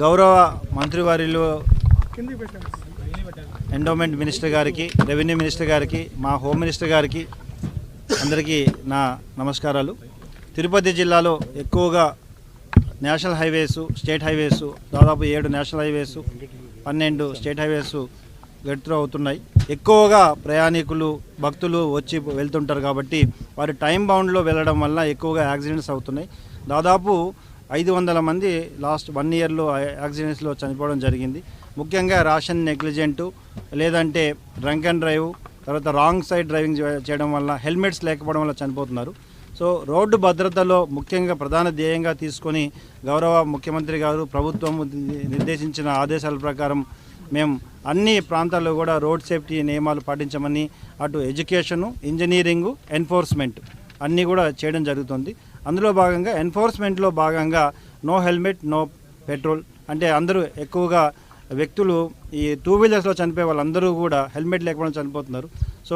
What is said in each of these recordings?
గౌరవ మంత్రివర్యులు endowment minister గారికి, రెవెన్యూ మినిస్టర్ గారికి, మా హోమ్ మినిస్టర్ గారికి అందరికీ నా నమస్కారాలు. తిరుపతి జిల్లాలో ఎక్కువగా నేషనల్ హైవేస్, స్టేట్ హైవేస్, దాదాపు 7 national highways, 12 state highways get అవుతున్నాయి. ఎక్కువగా ప్రయాణికులు, భక్తులు వచ్చి వెళ్తుంటారు కాబట్టి వారి టైం బౌండ్లో వెళ్ళడం వల్ల ఎక్కువగా యాక్సిడెంట్స్ అవుతున్నాయి. దాదాపు 500 మంది లాస్ట్ 1 ఇయర్లో యాక్సిడెంట్స్లో చనిపోవడం జరిగింది. ముఖ్యంగా రేషన్ నెగ్లిజెంటు, లేదంటే డ్రంక్ అండ్ డ్రైవ్, తర్వాత రాంగ్ సైడ్ డ్రైవింగ్ చేయడం వల్ల, హెల్మెట్స్ లేకపోవడం వల్ల చనిపోతున్నారు. సో రోడ్డు భద్రతలో ముఖ్యంగా ప్రధాన ధ్యేయంగా తీసుకొని గౌరవ ముఖ్యమంత్రి గారు ప్రభుత్వం నిర్దేశించిన ఆదేశాల ప్రకారం మేము అన్ని ప్రాంతాల్లో కూడా రోడ్ సేఫ్టీ నియమాలు పాటించమని, అటు ఎడ్యుకేషను, ఇంజనీరింగు, ఎన్ఫోర్స్మెంట్ అన్నీ కూడా చేయడం జరుగుతుంది. అందులో భాగంగా ఎన్ఫోర్స్మెంట్లో భాగంగా నో హెల్మెట్ నో పెట్రోల్, అంటే అందరూ ఎక్కువగా వ్యక్తులు ఈ 2 వీలర్స్లో చనిపోయే వాళ్ళందరూ కూడా హెల్మెట్ లేకపోవడం చనిపోతున్నారు. సో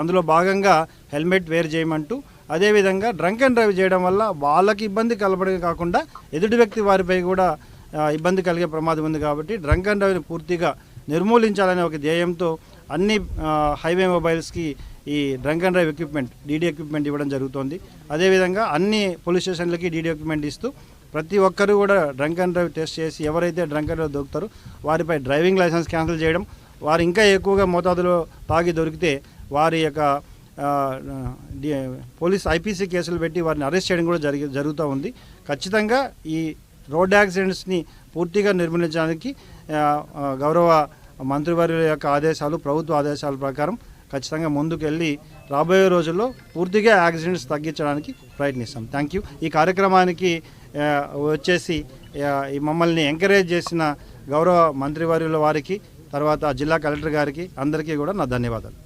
అందులో భాగంగా హెల్మెట్ వేర్ చేయమంటూ, అదేవిధంగా డ్రంక్ అండ్ డ్రైవ్ చేయడం వల్ల వాళ్ళకి ఇబ్బంది కలపడమే కాకుండా ఎదుటి వ్యక్తి వారిపై కూడా ఇబ్బంది కలిగే ప్రమాదం ఉంది. కాబట్టి డ్రంక్ అండ్ డ్రైవ్ని పూర్తిగా నిర్మూలించాలనే ఒక ధ్యేయంతో అన్ని హైవే మొబైల్స్కి ఈ drunk and drive equipment, DD equipment ఇవ్వడం జరుగుతుంది. అదేవిధంగా అన్ని పోలీస్ స్టేషన్లకి డీడీ ఎక్విప్మెంట్ ఇస్తూ ప్రతి ఒక్కరు కూడా డ్రంక్ అండ్ డ్రైవ్ టెస్ట్ చేసి ఎవరైతే డ్రంక్ అండ్ డ్రైవ్ దొరుకుతారో వారిపై డ్రైవింగ్ లైసెన్స్ క్యాన్సిల్ చేయడం, వారు ఇంకా ఎక్కువగా మోతాదులో తాగి దొరికితే వారి యొక్క పోలీస్ ఐపీసీ కేసులు పెట్టి వారిని అరెస్ట్ చేయడం కూడా జరుగుతూ ఉంది. ఖచ్చితంగా ఈ రోడ్ యాక్సిడెంట్స్ని పూర్తిగా నిర్మూలించడానికి గౌరవ మంత్రివర్యుల యొక్క ఆదేశాలు, ప్రభుత్వ ఆదేశాల ప్రకారం ఖచ్చితంగా ముందుకెళ్ళి రాబోయే రోజుల్లో పూర్తిగా యాక్సిడెంట్స్ తగ్గించడానికి ప్రయత్నిస్తాం. Thank you. ఈ కార్యక్రమానికి వచ్చేసి మమ్మల్ని ఎంకరేజ్ చేసిన గౌరవ మంత్రివర్యుల వారికి, తర్వాత జిల్లా కలెక్టర్ గారికి అందరికీ కూడా నా ధన్యవాదాలు.